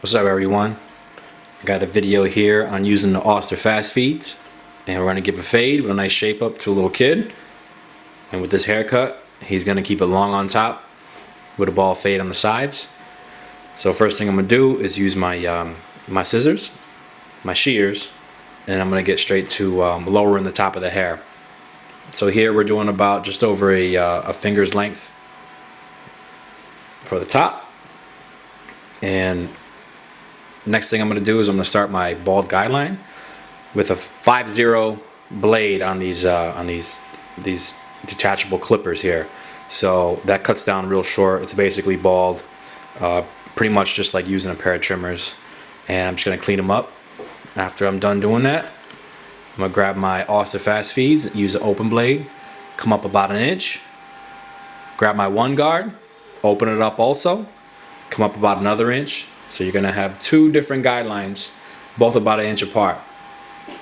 What's up, everyone? I got a video here on using the Oster fast feeds, and we're going to give a fade with a nice shape up to a little kid. And with this haircut, he's going to keep it long on top with a ball fade on the sides. So first thing I'm going to do is use my my scissors, my shears, and I'm going to get straight to lowering the top of the hair. So here we're doing about just over a finger's length for the top. And next thing I'm going to do is I'm going to start my bald guideline with a 5-0 blade on these detachable clippers here. So that cuts down real short. It's basically bald, pretty much just like using a pair of trimmers. And I'm just going to clean them up. After I'm done doing that, I'm going to grab my Oster fast feeds, use an open blade, come up about an inch, grab my one guard, open it up also, come up about another inch. So you're going to have two different guidelines, both about an inch apart.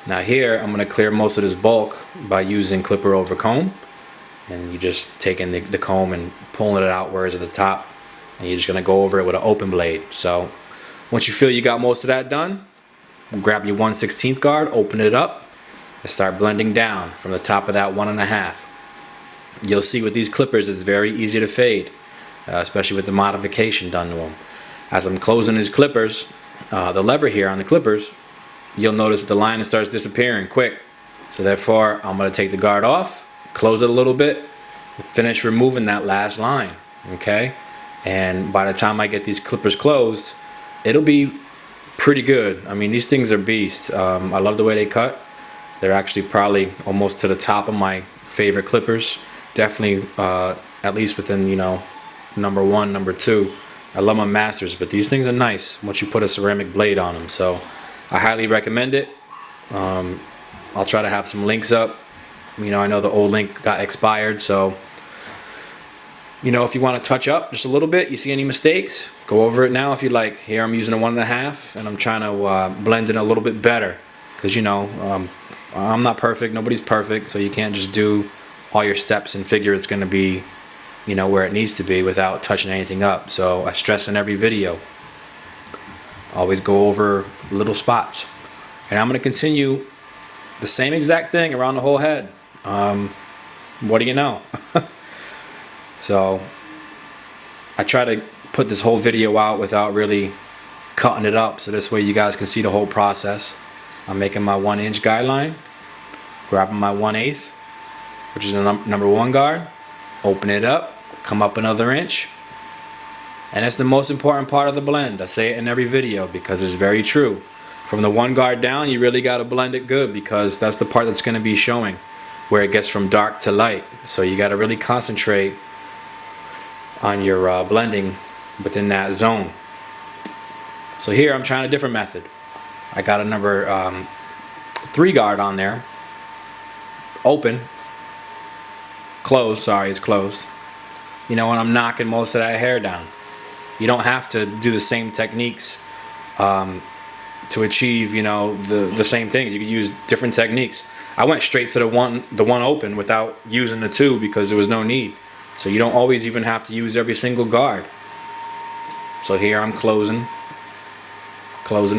Now here I'm going to clear most of this bulk by using clipper over comb, and you just taking the comb and pulling it out where it's at the top, and you're just going to go over it with an open blade. So once you feel you got most of that done, grab your 1/16 guard, open it up, and start blending down from the top of that 1.5. You'll see with these clippers it's very easy to fade, especially with the modification done to them. As I'm closing these clippers, the lever here on the clippers, you'll notice the line starts disappearing quick. So therefore, I'm going to take the guard off, close it a little bit, and finish removing that last line. Okay? And by the time I get these clippers closed, it'll be pretty good. I mean, these things are beasts. I love the way they cut. They're actually probably almost to the top of my favorite clippers. Definitely, at least within, number 1, number 2. I love my masters, but these things are nice once you put a ceramic blade on them. So I highly recommend it. I'll try to have some links up. I know the old link got expired, so if you want to touch up just a little bit, you see any mistakes, go over it now if you like. Here I'm using a 1.5, and I'm trying to blend in a little bit better, because I'm not perfect, nobody's perfect, so you can't just do all your steps and figure it's going to be where it needs to be without touching anything up. So I stress in every video, always go over little spots. And I'm going to continue the same exact thing around the whole head. What do you know? So I try to put this whole video out without really cutting it up, so this way you guys can see the whole process. I'm making my 1-inch guideline, grabbing my 1/8, which is the number 1 guard, open it up, come up another inch, and that's the most important part of the blend. I say it in every video because it's very true. From the 1 guard down, you really got to blend it good, because that's the part that's going to be showing where it gets from dark to light. So you got to really concentrate on your blending within that zone. So here I'm trying a different method. I got a number 3 guard on there, open, closed, sorry, it's closed. And I'm knocking most of that hair down. You don't have to do the same techniques to achieve, the same things. You can use different techniques. I went straight to the one open without using the 2 because there was no need. So you don't always even have to use every single guard. So here I'm closing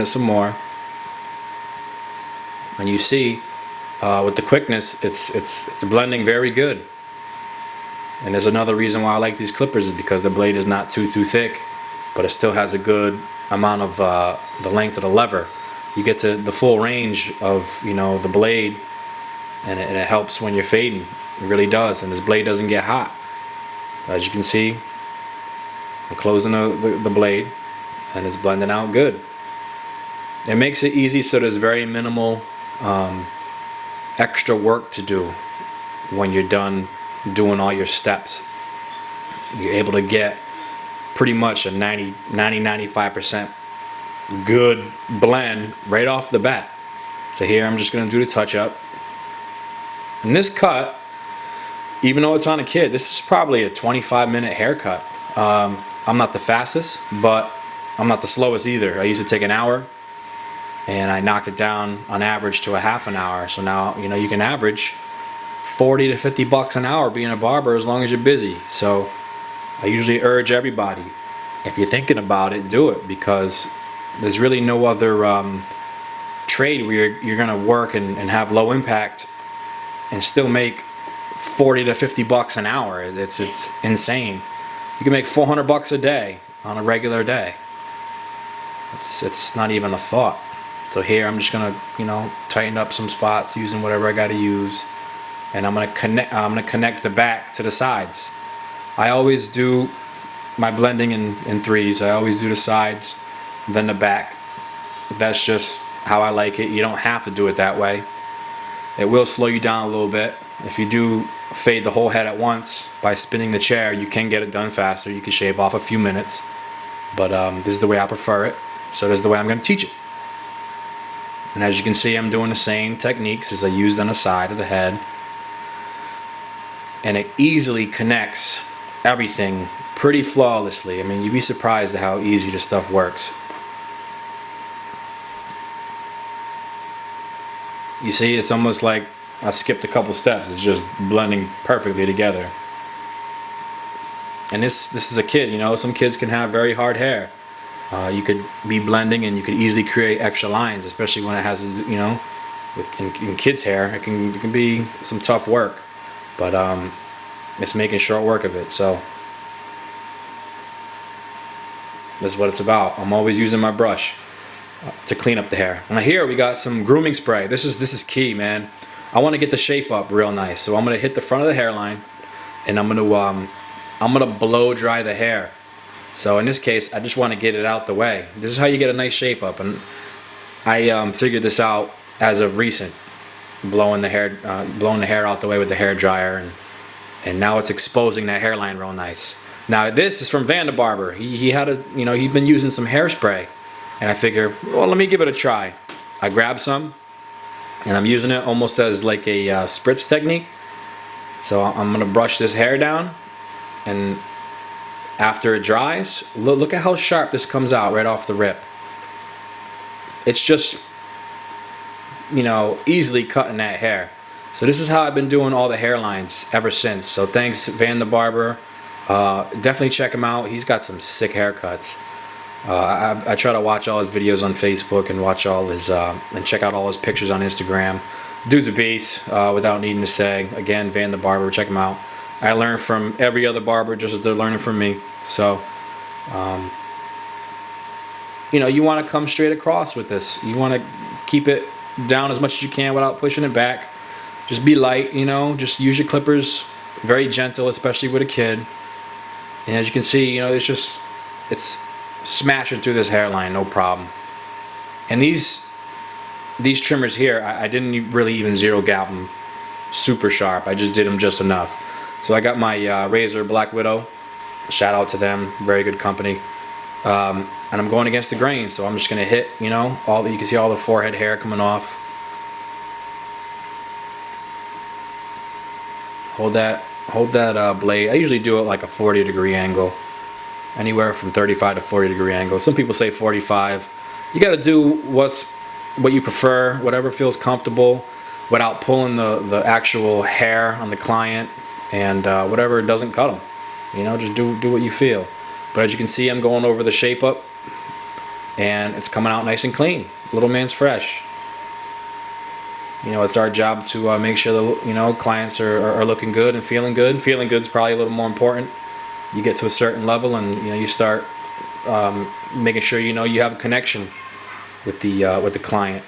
it some more. And you see, with the quickness, it's blending very good. And there's another reason why I like these clippers, is because the blade is not too thick, but it still has a good amount of the length of the lever. You get to the full range of the blade, and it helps when you're fading. It really does, and this blade doesn't get hot. As you can see, I'm closing the blade, and it's blending out good. It makes it easy, so there's very minimal extra work to do when you're done doing all your steps. You're able to get pretty much a 95% good blend right off the bat. So here I'm just going to do the touch up. And this cut, even though it's on a kid, this is probably a 25-minute haircut. I'm not the fastest, but I'm not the slowest either. I used to take an hour, and I knocked it down on average to a half an hour. So now you can average $40 to $50 an hour being a barber as long as you're busy. So I usually urge everybody, if you're thinking about it, do it, because There's really no other trade where you're gonna work and have low impact and still make 40 to 50 bucks an hour. It's insane. You can make 400 bucks a day on a regular day. It's not even a thought. So here I'm just gonna, tighten up some spots using whatever I gotta use, and I'm gonna connect the back to the sides. I always do my blending in threes. I always do the sides, then the back. That's just how I like it. You don't have to do it that way. It will slow you down a little bit. If you do fade the whole head at once by spinning the chair, you can get it done faster. You can shave off a few minutes, but this is the way I prefer it. So this is the way I'm going to teach it. And as you can see, I'm doing the same techniques as I used on the side of the head, and it easily connects everything pretty flawlessly. I mean, you'd be surprised at how easy this stuff works. You see, it's almost like I skipped a couple steps. It's just blending perfectly together. And this is a kid, some kids can have very hard hair. You could be blending and you could easily create extra lines, especially when it has, in kids' hair, it can be some tough work. But it's making short work of it. So that's what it's about. I'm always using my brush to clean up the hair. Now here we got some grooming spray. This is key, man. I want to get the shape up real nice, so I'm gonna hit the front of the hairline, and I'm gonna blow dry the hair. So in this case, I just want to get it out the way. This is how you get a nice shape up, and I figured this out as of recent, blowing the hair out the way with the hair dryer, and now it's exposing that hairline real nice. Now this is from Vanderbarber. He had he'd been using some hairspray. And I figure, well, let me give it a try. I grabbed some, and I'm using it almost as like a spritz technique. So I'm gonna brush this hair down, and after it dries, look at how sharp this comes out right off the rip. It's just, easily cutting that hair. So this is how I've been doing all the hairlines ever since. So thanks, Vanderbarber. Definitely check him out. He's got some sick haircuts. I try to watch all his videos on Facebook and watch all his and check out all his pictures on Instagram. Dude's a beast, without needing to say. Again, Vanderbarber, check him out. I learn from every other barber just as they're learning from me. So, you want to come straight across with this. You want to keep it down as much as you can without pushing it back. Just be light, just use your clippers very gentle, especially with a kid. And as you can see, it's smashing through this hairline, no problem. And these trimmers here, I didn't really even zero gap them super sharp. I just did them just enough. So I got my razor Black Widow. Shout out to them, very good company. And I'm going against the grain, so I'm just gonna hit, you can see all the forehead hair coming off. Hold that blade. I usually do it like a 40-degree angle. Anywhere from 35 to 40-degree angle. Some people say 45. You got to do what you prefer, whatever feels comfortable, without pulling the actual hair on the client, and whatever doesn't cut them. Just do what you feel. But as you can see, I'm going over the shape up, and it's coming out nice and clean. Little man's fresh. It's our job to make sure the clients are looking good and feeling good. Feeling good is probably a little more important. You get to a certain level, and you start making sure you have a connection with the client.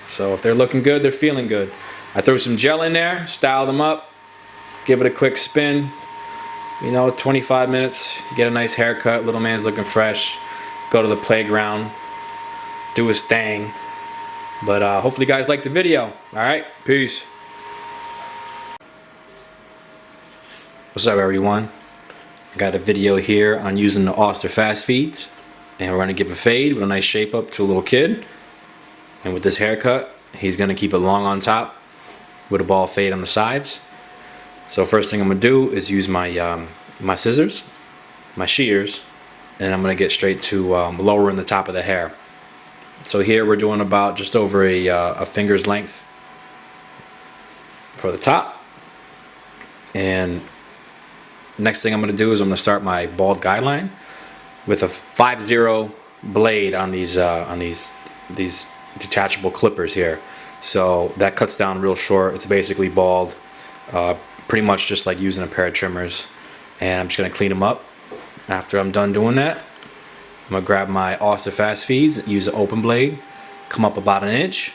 So if they're looking good, they're feeling good. I threw some gel in there, style them up, give it a quick spin. 25 minutes, you get a nice haircut. Little man's looking fresh. Go to the playground, do his thing. But hopefully you guys liked the video. All right, peace. What's up, everyone? Got a video here on using the Oster fast feeds, and we're going to give a fade with a nice shape up to a little kid. And with this haircut, he's going to keep it long on top with a ball fade on the sides. So first thing I'm going to do is use my my scissors, my shears, and I'm going to get straight to lowering the top of the hair. So here we're doing about just over a finger's length for the top. And next thing I'm going to do is I'm going to start my bald guideline with a 5-0 blade on these detachable clippers here. So that cuts down real short. It's basically bald, pretty much just like using a pair of trimmers. And I'm just gonna clean them up. After I'm done doing that, I'm gonna grab my Oster fast feeds, use an open blade, come up about an inch,